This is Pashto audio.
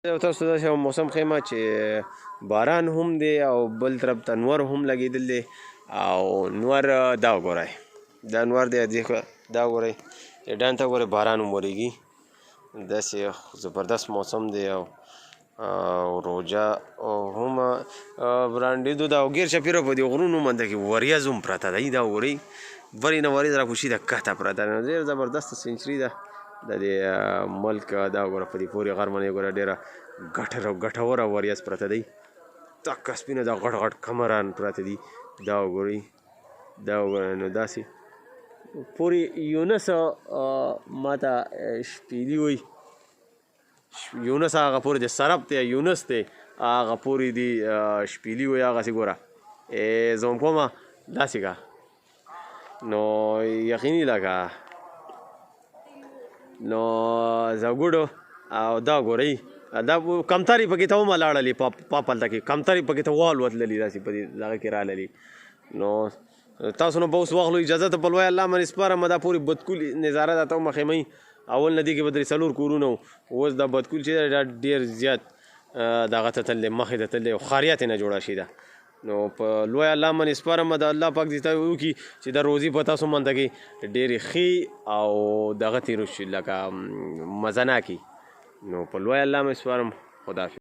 تاسو داسې یو موسم ښیمه چې باران هم دی او بل طرف ته نور هم لګېدل دی او نور دا وګورئ دا نور دی دا وګورئ ډان ته وګورئ باران هم ورېږي داسې زبردست موسم دی او روجا هم برانډېدو دا او ګیر چاپېره په دې غرونو منځ کې وریځ هم پرته ده دا وګورئ برې نه وریځ راکوشي ده کښته پرته ده ډېر زبردسته سینچري ده د دې ملک دا وګوره په دې پورې غر باندې وګوره ډېره ګټوره وریځ پرته دی تکه سپینه دا غټ غټ کمران پراته دي دا وګورئ دا وګورئ نو داسې پورې یونس ماته شپیلي وایي یونس هغه پورې د سرب دی یونس دی هغه پورې دی شپیلي وایي هغسې ګوره زه هم کومه داسې که نو یقیني لکه نو زګوډو او دا ګورئ دا کمترې پکې ته وملاړلې پاپلته کې کمترې پکې ته والوتللې داسې په دې دغه کې راللې نو تاسو نه به اوس واخلو اجازه ته په لوی الله باندې سپارم دا پورې بدکول نظاره دا ته ومخېمئ اول نه دې کې به درې څلور کورونه وو اوس دا بدکول چې دی دا ډېر زیات دغه ته تللی مخې ته تللی خاریه ترې نه جوړه شي ده نو په لوی الله باندې سپارم د الله پاک دې ته وکړي چې دا روزي په تاسو منځ کې ډېرې ښې او دغه تېرو شي لکه مزه ناکي نو په لوی الله مې سپارم خداحافظ